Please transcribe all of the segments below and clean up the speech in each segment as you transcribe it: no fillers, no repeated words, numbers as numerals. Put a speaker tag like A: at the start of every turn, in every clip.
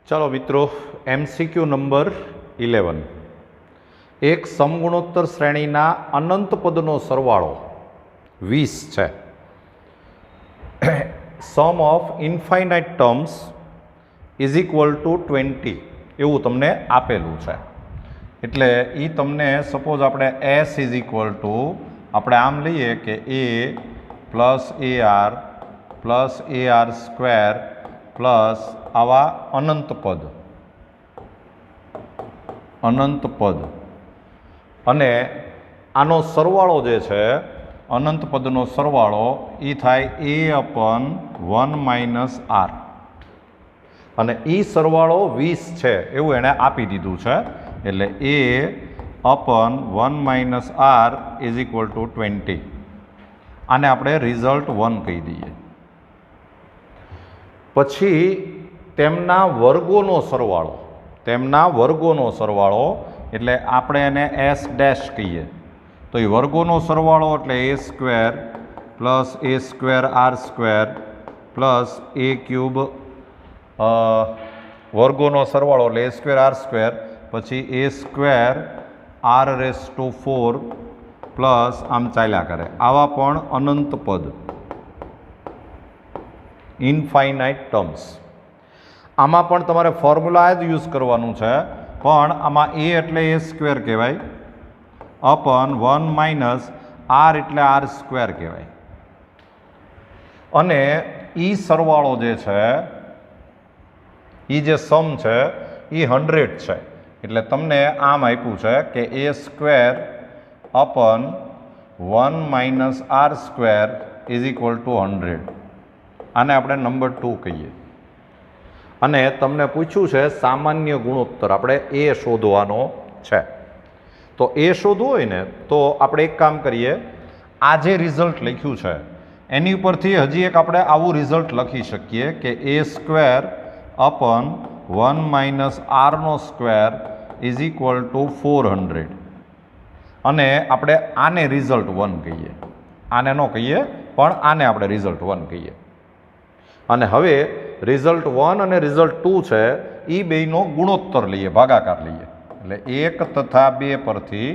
A: ચાલો મિત્રો, MCQ number 11. એક સમગુણોત્તર શ્રેણીના અનંત પદનો સરવાળો 20 છે. Sum of infinite terms is equal to 20 એવું તમને આપેલું છે. એટલે એ તમને સપોઝ આપણે એસ ઇઝ ઇક્વલ ટુ આપણે આમ લઈએ કે A plus AR plus AR square plus આવા અનંત પદ અને આનો સરવાળો જે છે અનંત પદનો સરવાળો એ થાય A/1 - R અને એ સરવાળો 20 છે એવું એણે આપી દીધું છે. એટલે A/1 - R is equal to 20. આને આપણે રિઝલ્ટ 1 કહી દઈએ. પછી તેમના વર્ગોનો સરવાળો એટલે આપણે એને S ડેશ કહીએ. તો એ વર્ગોનો સરવાળો એટલે A² plus A² R² plus A³ વર્ગોનો સરવાળો એટલે A² R² પછી A²R⁴ પ્લસ આમ ચાલ્યા કરે. આવા પણ અનંત પદ ઇનફાઇનાઇટ ટર્મ્સ. આમાં પણ તમારે ફોર્મ્યુલા જ યુઝ કરવાનું છે, પણ આમાં A એટલે A² કહેવાય /1 - R એટલે R² કહેવાય. અને એ સરવાળો જે છે એ જે સમ છે એ 100 છે. એટલે તમને આમ આપ્યું છે કે A²/1 - R² is equal two 100. આને આપણે નંબર 2 કહીએ. અને તમને પૂછ્યું છે સામાન્ય ગુણોત્તર આપણે એ શોધવાનો છે. તો એ શોધવું હોય ને તો આપણે એક કામ કરીએ, આ જે રિઝલ્ટ લખ્યું છે એની ઉપરથી હજી એક આપણે આવું રિઝલ્ટ લખી શકીએ કે A²/1 - R² is equal to 400. અને આપણે આને રિઝલ્ટ 1 કહીએ. આને ન કહીએ પણ આને આપણે રિઝલ્ટ 1 કહીએ. અને હવે રિઝલ્ટ 1 અને રિઝલ્ટ 2 છે એ બેયનો ગુણોત્તર લઈએ, ભાગાકાર લઈએ. એટલે 1 તથા 2 પરથી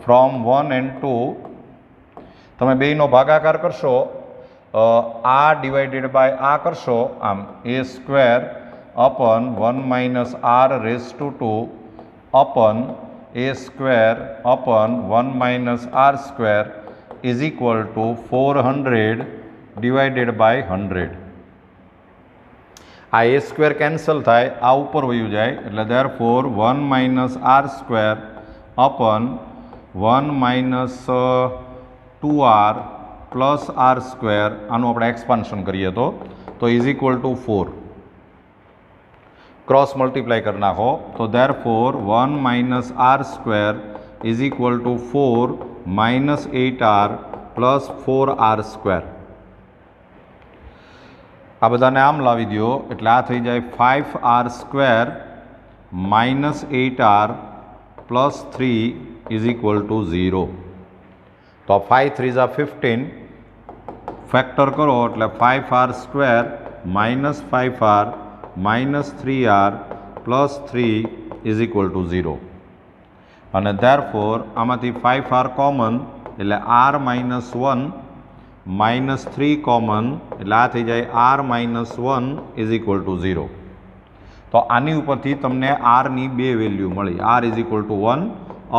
A: ફ્રોમ 1 and 2 તમે બેયનો ભાગાકાર કરશો, આ ડિવાઇડેડ બાય આ કરશો, આમ A²/1 - R⁴ અપન A²/1 - R² is equal to 400 divided by 100. આ A² કેન્સલ થાય, આ ઉપર વયું જાય. એટલે therefore 1 - R² અપન 1 - 2R plus R², આનું આપણે એક્સપાન્શન કરીએ તો is equal two 4. Cross multiply કરી નાખો તો therefore 1 - R² is equal two 4 - 8R plus 4R². આ બધાને આમ લાવી દો એટલે આ થઈ જાય 5R² - 8R plus 3 is equal two 0. તો 5 3 = 15 ફેક્ટર કરો એટલે 5R² - 5R - 3R plus 3 is equal two 0. અને ધેરફોર આમાંથી 5R કોમન એટલે R - 1 - 3 કોમન એટલે આ થઈ જાય R - 1 ઇઝ ઇક્વલ ટુ 0. તો આની ઉપરથી તમને R ની બે વેલ્યુ મળી, R is equal two 1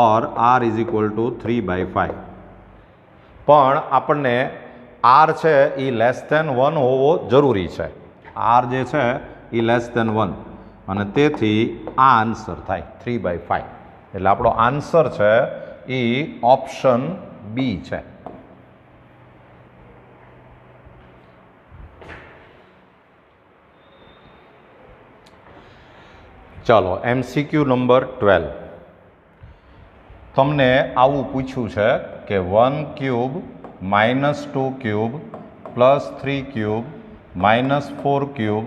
A: or R is equal two 3/5. પણ આપણને R છે એ <1 હોવો જરૂરી છે. R જે છે એ <1 અને તેથી આ આન્સર થાય 3/5. એટલે આપણો આન્સર છે એ ઓપ્શન બી છે. ચાલો, MCQ નંબર 12. તમને આવું પૂછ્યું છે કે 1³ -2³ +3³ -4³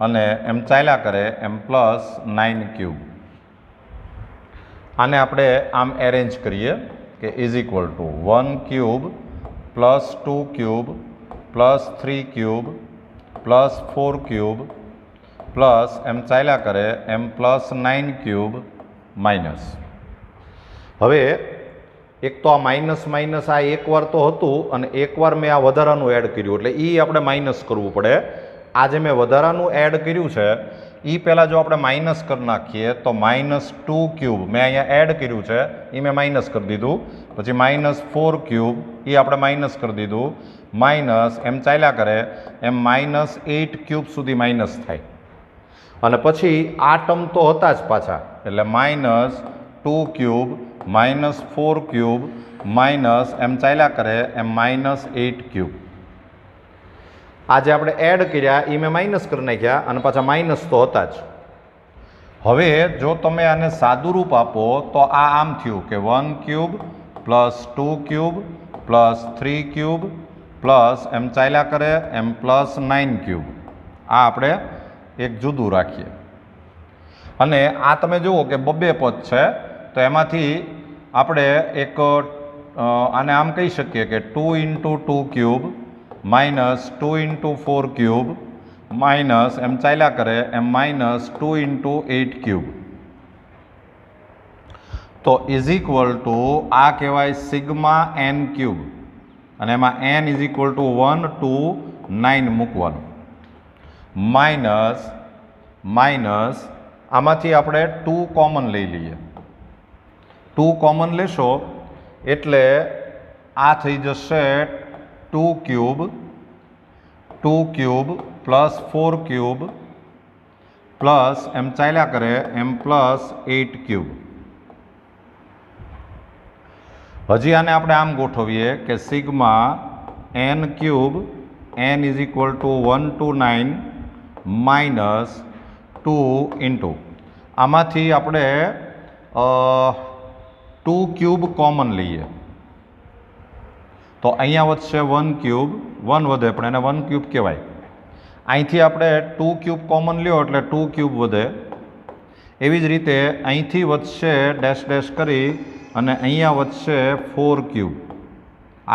A: અને એમ ચાલ્યા કરે એમ +9³. આને આપણે આમ એરેન્જ કરીએ કે ઇઝ ઇક્વલ ટુ 1³ +2³ +3³ +4³ પ્લસ એમ ચાલ્યા કરે એમ પ્લસ 9 ક્યુબ માઇનસ. હવે એક તો આ માઇનસ માઇનસ આ એકવાર તો હતું અને એકવાર મેં આ વધારાનું એડ કર્યું એટલે એ આપણે માઇનસ કરવું પડે. આ જે મેં વધારાનું એડ કર્યું છે એ પહેલાં જો આપણે માઇનસ કરી નાખીએ તો -2 ક્યુબ મેં અહીંયા એડ કર્યું છે એ મેં માઇનસ કરી દીધું. પછી -4 ક્યુબ એ આપણે માઇનસ કરી દીધું. માઇનસ એમ ચાલ્યા કરે એમ -8 ક્યુબ સુધી માઇનસ થાય અને પછી આ ટર્મ તો હતા જ પાછા એટલે -2 ક્યુબ -4 ક્યુબ માઇનસ એમ ચાલ્યા કરે એમ -8 ક્યુબ. આ જે આપણે એડ કર્યા એ મેં માઇનસ કરી નાખ્યા અને પાછા માઇનસ તો હતા જ. હવે જો તમે આને સાદું રૂપ આપો તો આ આમ થયું કે 1 cube plus 2 cube plus 3 cube plus એમ ચાલ્યા કરે એમ પ્લસ 9 ક્યુબ. આ આપણે એક જુદું રાખીએ અને આ તમે જુઓ કે બબ્બે પદ છે તો એમાંથી આપણે એક આને આમ કહી શકીએ કે 2 × 2 ક્યુબ -2 × 4 ક્યુબ માઇનસ એમ ચાલ્યા કરે એમ -2 × 8 ક્યુબ. તો ઇઝ ઇક્વલ ટુ આ કહેવાય સિગ્મા n ક્યુબ અને એમાં n is equal two 1 to 9 મૂકવાનું માઇનસ આમાંથી આપણે 2 કોમન લઈ લઈએ. 2 કોમન લેશો એટલે આ થઈ જશે 2 ક્યુબ પ્લસ 4 ક્યુબ પ્લસ એમ ચાલ્યા કરે એમ પ્લસ 8 ક્યુબ. હજી આને આપણે આમ ગોઠવીએ કે sigma n cube n is equal two 1 to 9 minus 2 into આમાંથી આપણે 2 ક્યુબ કોમન લઈએ તો અહીંયા વધશે 1 ક્યુબ 1 વધે પણ એને 1 ક્યુબ કહેવાય. અહીંથી આપણે 2 ક્યુબ કોમન લ્યો એટલે 2 ક્યુબ વધે. એવી જ રીતે અહીંથી વધશે ડેશ ડેશ કરી અને અહીંયા વધશે 4 ક્યુબ.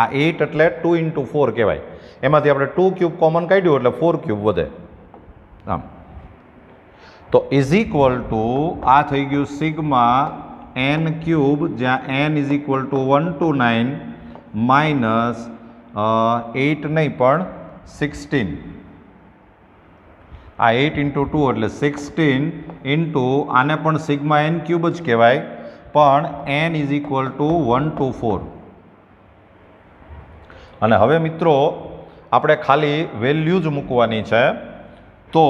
A: આ 8 એટલે 2 × 4 કહેવાય. એમાંથી આપણે 2 ક્યુબ કોમન કાઢ્યું એટલે 4 ક્યુબ વધે આમ. તો ઇઝ ઇક્વલ ટુ આ થઈ ગયું સિગ્મા n ક્યુબ જ્યાં n is equal two 1 to 9 minus 8 નહીં પણ 16. આ 8 × 2 એટલે 16 ઇન્ટુ આને પણ સિગ્મા n ક્યુબ જ કહેવાય પણ n is equal two 1 to 4. અને હવે મિત્રો આપણે ખાલી વેલ્યુ જ મૂકવાની છે. તો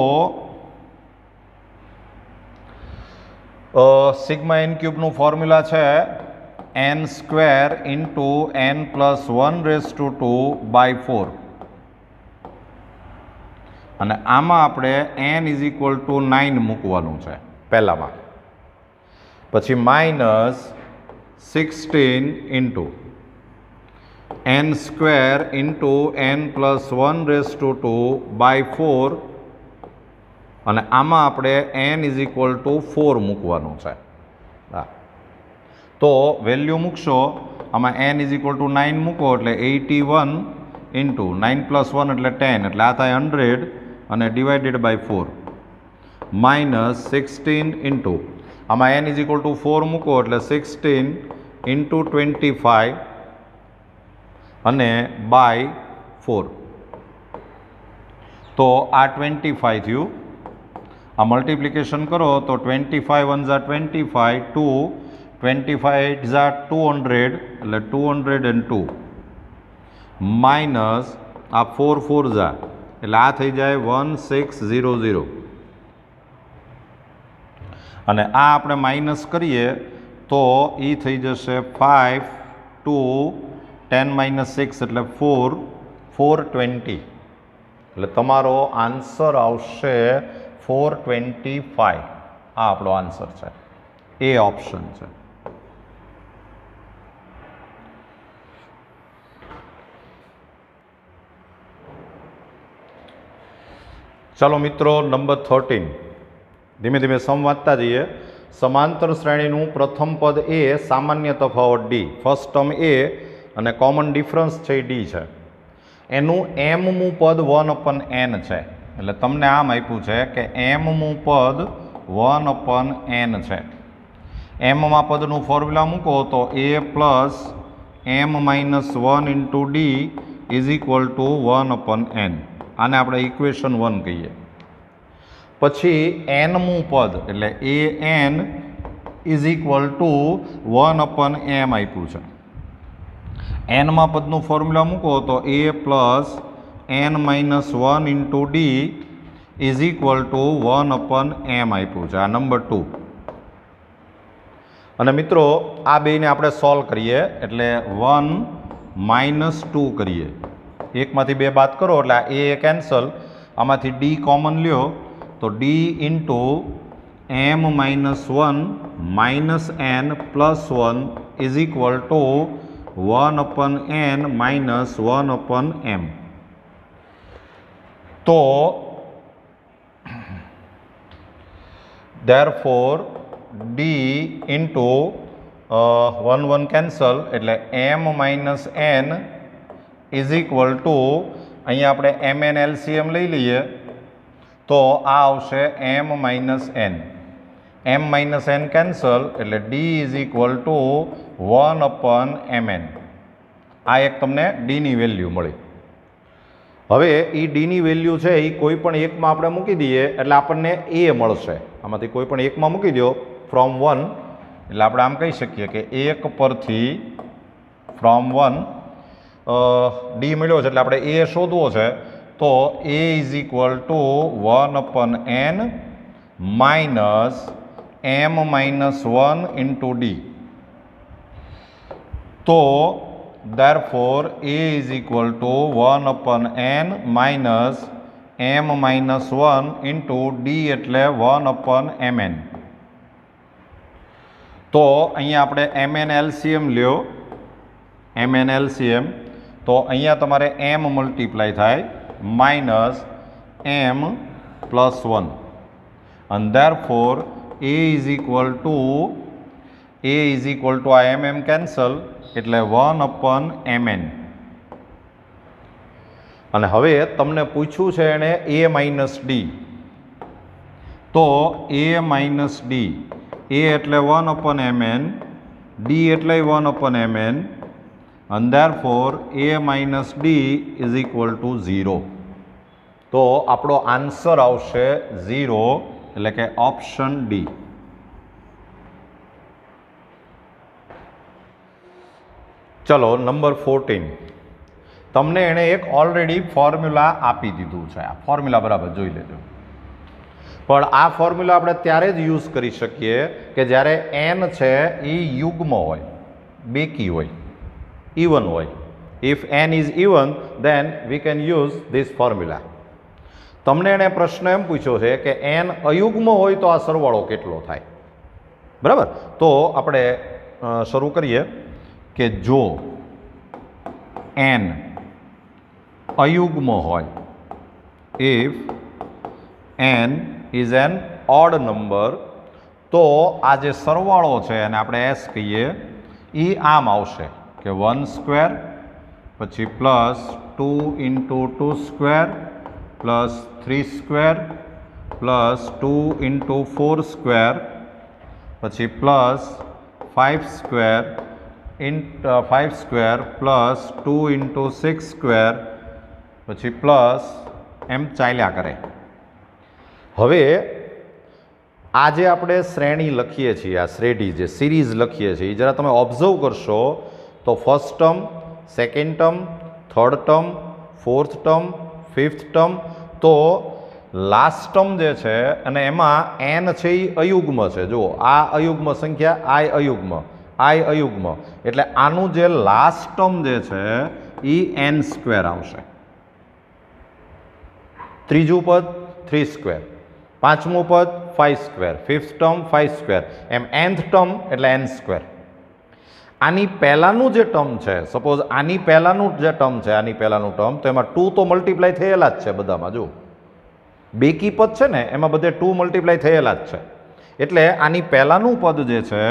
A: સિગ્મા n ક્યુબનું ફોર્મ્યુલા છે n² ઇન્ટુ n પ્લસ 1/2/4 અને આમાં આપણે n ઇઝ ઇક્વલ ટુ 9 મૂકવાનું છે પહેલામાં. પછી -16 into n² into n plus 1/2/4 અને આમાં આપણે n ઇઝ ઇક્વલ ટુ 4 મૂકવાનું છે. તો વેલ્યુ મૂકશો આમાં n ઇઝ ઇક્વલ ટુ 9 મૂકો એટલે 81 ઇન્ટુ 9 પ્લસ 1 એટલે 10 એટલે આ થાય 100 અને ડિવાઇડેડ બાય 4 -16 ઇન્ટુ આમાં n ઇઝ ઇક્વલ ટુ 4 મૂકો એટલે 16 ઇન્ટુ 25 અને બાય 4. તો આ 25 થયું. આ મલ્ટિપ્લિકેશન કરો તો 25 1 ઝા 25 2 25 ઝા 200 એટલે 202 માઇનસ આ 4 4 ઝા એટલે આ થઈ જાય 1600 અને આ આપણે માઇનસ કરીએ તો એ થઈ જશે 5 2 10 - 6 એટલે 4 420 એટલે તમારો આન્સર આવશે 425. આ આપણો આન્સર છે. એ ઓપ્શન છે. ચાલો મિત્રો નંબર 13 ધીમે ધીમે સમ વાંચતા જઈએ. સમાંતર શ્રેણીનું પ્રથમ પદ એ સામાન્ય તફાવત ડી ફર્સ્ટ ટર્મ એ અને કોમન ડિફરન્સ છે ડી છે. એનું mમું પદ 1/n છે. એટલે તમને આમ આપ્યું છે કે એમનું પદ 1/n છે. એમમાં પદનું ફોર્મ્યુલા મૂકો તો a plus m-1 into D is equal two 1/n. આને આપણે ઇક્વેશન 1 કહીએ. પછી nમું પદ એટલે an is equal two 1/m આપ્યું છે. એનમાં પદનું ફોર્મ્યુલા મૂકો તો a plus n-1 into D is equal two 1/m આપ્યું છે. આ નંબર 2. અને મિત્રો આ બેને આપણે સોલ્વ કરીએ એટલે 1 - 2 કરીએ. એકમાંથી 2 બાદ કરો એટલે આ a કેન્સલ, આમાંથી ડી કોમન લ્યો તો D into m-1 minus n plus 1 is equal two 1/n minus 1/m. તો therefore d ઇન્ટુ 1 કેન્સલ એટલે m-n ઇઝ ઇક્વલ ટુ અહીંયા આપણે mn LCM લઈ લઈએ તો આ આવશે m-n. m-n કેન્સલ એટલે d is equal two 1/mn. આ એક તમને ડીની વેલ્યુ મળી. હવે એ ડીની વેલ્યુ છે એ કોઈ પણ એકમાં આપણે મૂકી દઈએ એટલે આપણને એ મળશે. આમાંથી કોઈ પણ એકમાં મૂકી દો ફ્રોમ 1 એટલે આપણે આમ કહી શકીએ કે 1 પરથી ફ્રોમ 1 ડી મળ્યો છે એટલે આપણે એ શોધવો છે તો a is equal two 1/n minus m-1 into D. તો therefore a is equal to 1/n minus m-1 into d એટલે 1/mn. તો અહીંયા આપણે mn LCM લ્યો, mn LCM તો અહીંયા તમારે m મલ્ટીપ્લાય થાય minus m plus 1 and therefore a is equal to આ mm કેન્સલ એટલે 1/mn. અને હવે તમને પૂછ્યું છે એણે a માઇનસ ડી તો a માઇનસ ડી, a એટલે 1/mn, d એટલે 1/mn and therefore a minus d is equal to 0. તો આપણો આન્સર આવશે 0 એટલે કે ઓપ્શન ડી. ચલો નંબર 14. તમને એણે એક ઓલરેડી ફોર્મ્યુલા આપી દીધું છે. આ ફોર્મ્યુલા બરાબર જોઈ લેજો. પણ આ ફોર્મ્યુલા આપણે ત્યારે જ યુઝ કરી શકીએ કે જ્યારે n છે એ યુગ્મ હોય, બેકી હોય, ઇવન હોય. If n is even then we can use this formula. તમને એણે પ્રશ્ન એમ પૂછ્યો છે કે n અયુગ્મ હોય તો આ સરવાળો કેટલો થાય. બરાબર, તો આપણે શરૂ કરીએ કે જો n અયુગ્મ હોય, if n is an odd number, તો આ જે સરવાળો છે એને આપણે s કહીએ, એ આમ આવશે કે 1² પછી plus 2 into 2² plus 3² plus 2 into 4² પછી પ્લસ 5² પ્લસ 2 ઇન્ટુ 6² પછી પ્લસ એમ ચાલ્યા કરે. હવે આ જે આપણે શ્રેણી લખીએ છીએ, આ શ્રેણી જે સિરીઝ લખીએ છીએ એ જરા તમે ઓબ્ઝર્વ કરશો તો first term, second term, third term, fourth term, fifth term, તો લાસ્ટ ટર્મ જે છે અને એમાં n છે એ અયુગ્મ છે. જુઓ આ અયુગ્મ સંખ્યા, i અયુગ્મ, એટલે આનું જે લાસ્ટ ટર્મ જે છે એ n² આવશે. ત્રીજું પદ 3², પાંચમું પદ 5², ફિફ્થ ટર્મ 5², એમ nth ટર્મ એટલે n². આની પહેલાનું જે ટર્મ છે, સપોઝ આની પહેલાનું જે ટર્મ છે, આની પહેલાનું ટર્મ, તો એમાં 2 તો મલ્ટીપ્લાય થયેલા જ છે બધામાં. જો બેકી પદ છે ને એમાં બધે 2 મલ્ટીપ્લાય થયેલા જ છે. એટલે આની પહેલાનું પદ જે છે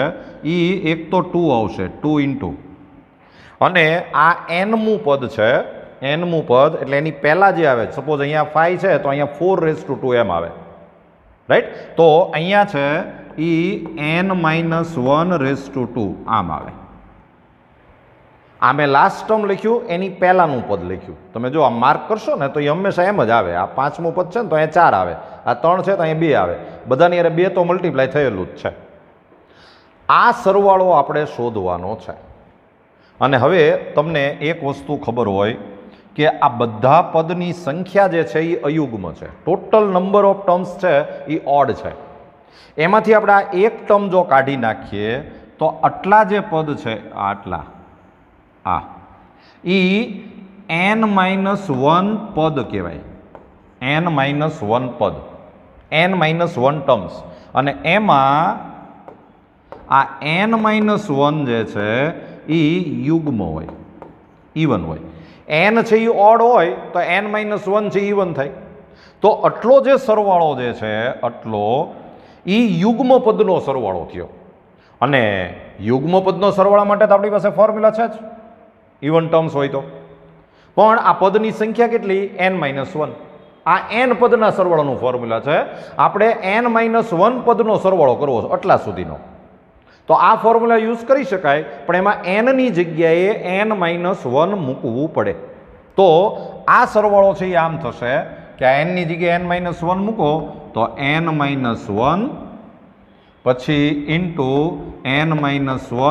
A: એ એક તો 2 આવશે, 2 ઇન્ટુ, અને આ nમું પદ છે nમું પદ એટલે એની પહેલાં જે આવે, સપોઝ અહીંયા 5 છે તો અહીંયા 4⁻²m આવે, રાઈટ? તો અહીંયા છે એ n-1/2 આમ આવે. આ મેં લાસ્ટ ટર્મ લખ્યું, એની પહેલાંનું પદ લખ્યું. તમે જો આ માર્ક કરશો ને તો એ હંમેશા એમ જ આવે. આ 5મું પદ છે ને તો અહીંયા 4 આવે, આ 3 છે તો અહીંયા 2 આવે, બધાની અરે 2 તો મલ્ટીપ્લાય થયેલું જ છે. આ સરવાળો આપણે શોધવાનો છે. અને હવે તમને એક વસ્તુ ખબર હોય કે આ બધા પદની સંખ્યા જે છે એ અયુગ્મ છે. ટોટલ નંબર ઓફ ટર્મ્સ છે એ ઓડ છે. એમાંથી આપણે આ એક ટર્મ જો કાઢી નાખીએ તો આટલા જે પદ છે, આટલા, આ n-1 પદ કહેવાય. n-1 પદ, n-1 ટર્મ્સ. અને એમાં આ n-1 જે છે એ યુગ્મ હોય, ઇવન હોય. n છે એ ઓડ હોય તો n-1 છે ઇવન થાય. તો આટલો જે સરવાળો જે છે, આટલો એ યુગ્મ પદનો સરવાળો થયો. અને યુગ્મ પદનો સરવાળા માટે તો આપણી પાસે ફોર્મ્યુલા છે જ, ઇવન ટર્મ્સ હોય તો. પણ આ પદની સંખ્યા કેટલી? n-1. આ n પદના સરવાળાનું ફોર્મ્યુલા છે. આપણે n-1 પદનો સરવાળો કરવો છે આટલા સુધીનો. તો આ ફોર્મ્યુલા યુઝ કરી શકાય, પણ એમાં n ની જગ્યાએ n-1 મૂકવું પડે. તો આ સરવાળો છે એ આમ થશે કે આ n ની જગ્યાએ n-1 મૂકો તો n-1 પછી ઇન્ટુ n-1 + 1⁻²,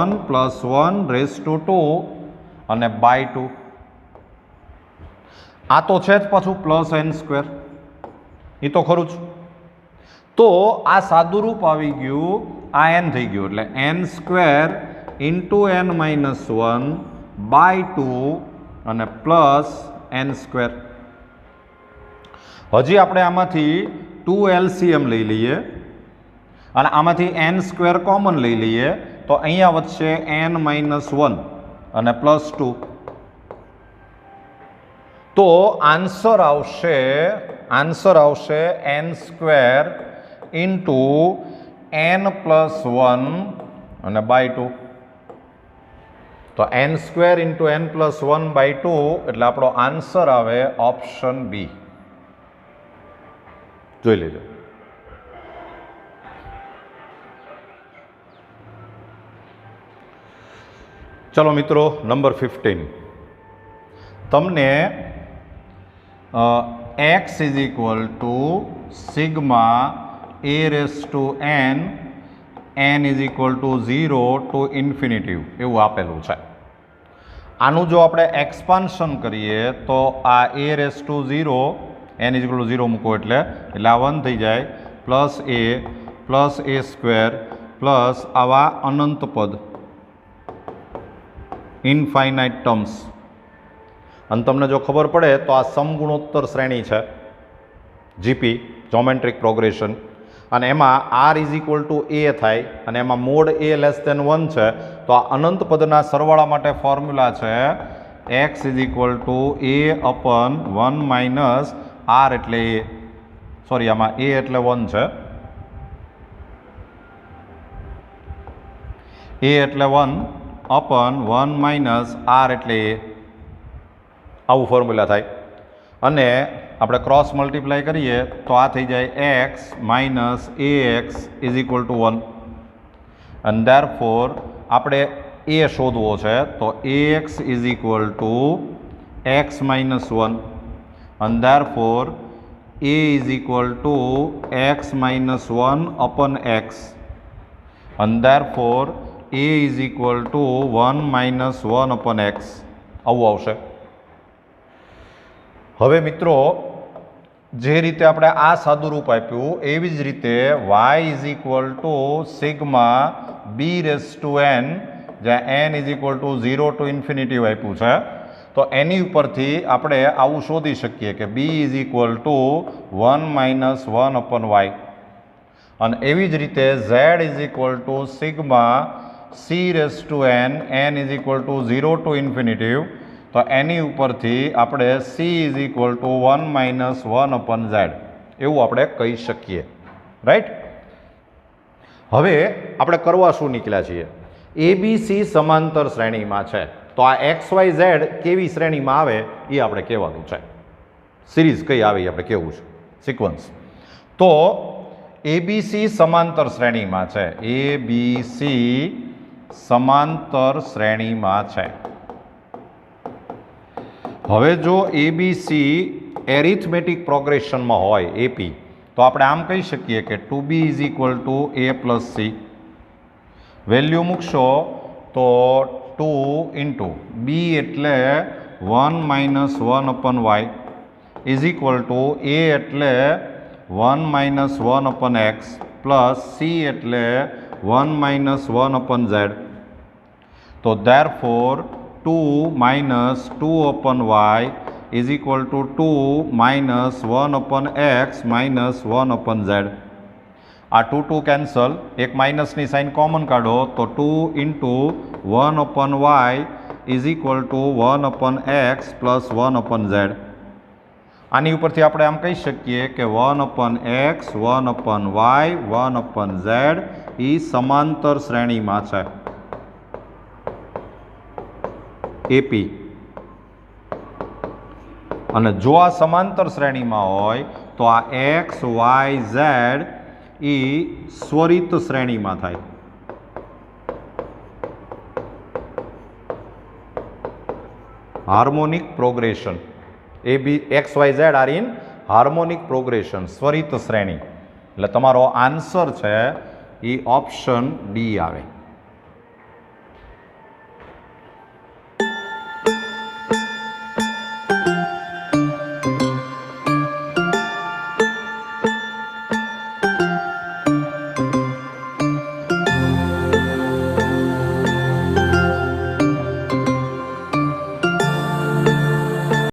A: અને બાય 2. આ તો છે જ પાછું +n², એ તો ખરું જ. તો આ સાદુરૂપ આવી ગયું, આ n થઈ ગયું, એટલે n² ઇન્ટુ n-1 બાય 2 અને +n². હજી આપણે આમાંથી 2 LCM લઈ લઈએ અને આમાંથી n² કોમન લઈ લઈએ તો અહીંયા વધશે n-1 અને +2. તો આન્સર આવશે n² ઇન્ટુ n+1 અને બાય 2. તો n² ઇન્ટુ n+1 બાય 2 એટલે આપણો આન્સર આવે ઓપ્શન બી. જોઈ લેજો. ચલો મિત્રો, નંબર 15. તમને x = σ(a)n n = 0 to infinitive એવું આપેલું છે. આનું જો આપણે એક્સપાન્શન કરીએ તો આ a⁻0 n = 0 મૂકો એટલે આ 1 થઈ જાય, +a +a² પ્લસ આવા અનંત પદ, ઇનફાઇનાઇટ ટર્મ્સ. અને તમને જો ખબર પડે તો આ સમગુણોત્તર શ્રેણી છે, જીપી, જોમેટ્રિક પ્રોગ્રેશન. અને એમાં r = a થાય અને એમાં મોડ a <1 છે. તો આ અનંત પદના સરવાળા માટે ફોર્મ્યુલા છે x = a/1 r એટલે a, સોરી આમાં a એટલે 1 છે, a એટલે 1/1 r એટલે a. આવું ફોર્મ્યુલા થાય. અને આપણે ક્રોસ મલ્ટીપ્લાય કરીએ તો આ થઈ જાય x - ax = 1. અને ધેરફોર આપણે a શોધવો છે તો ax = x - 1. અને ધેરફોર a = x - 1/x. અને ધેરફોર a = 1 - 1/x. આવું આવશે. હવે મિત્રો, જે રીતે આપણે આ સાદુરૂપ આપ્યું એવી જ રીતે y = σ(b)n જ્યાં n = 0 to ઇન્ફિનિટિવ આપ્યું છે. તો એની ઉપરથી આપણે આવું શોધી શકીએ કે b = 1 - 1/y. અને એવી જ રીતે z = σ(c)n n = 0 to infinitive. તો એની ઉપરથી આપણે c = 1 - 1/z એવું આપણે કહી શકીએ, રાઈટ? હવે આપણે કરવા શું નીકળ્યા છીએ? ABC સમાંતર શ્રેણીમાં છે. તો આ XYZ કેવી શ્રેણીમાં આવે એ આપણે કહેવાનું છે. સિરીઝ કઈ આવે એ આપણે કહેવું છે, સિક્વન્સ. તો ABC સમાંતર શ્રેણીમાં છે. ABC સમાંતર શ્રેણીમાં છે. હવે જો ABC એરિથમેટિક પ્રોગ્રેશનમાં હોય AP, તો આપણે આમ કહી શકીએ કે 2B = A + C. વેલ્યુ મૂકશો તો 2 × B એટલે 1 - 1/y = A એટલે 1 - 1/x પ્લસ C એટલે 1 - 1/z. તો therefore 2 - 2/y = 2 - 1/x - 1/z. આ 2 કેન્સલ, એક માઇનસની સાઇન કોમન કાઢો તો 2 × 1/y = 1/x + 1/z. આની ઉપરથી આપણે આમ કહી શકીએ કે 1/x 1/y 1/z એ સમાંતર શ્રેણીમાં છે AP. અને જો આ સમાંતર શ્રેણીમાં હોય તો આ x y z એ સ્વરિત શ્રેણીમાં થાય. Harmonic progression. XYZ are in harmonic progression, સ્વરિત શ્રેણી. એટલે તમારો આન્સર છે એ ઓપ્શન ડી આવે.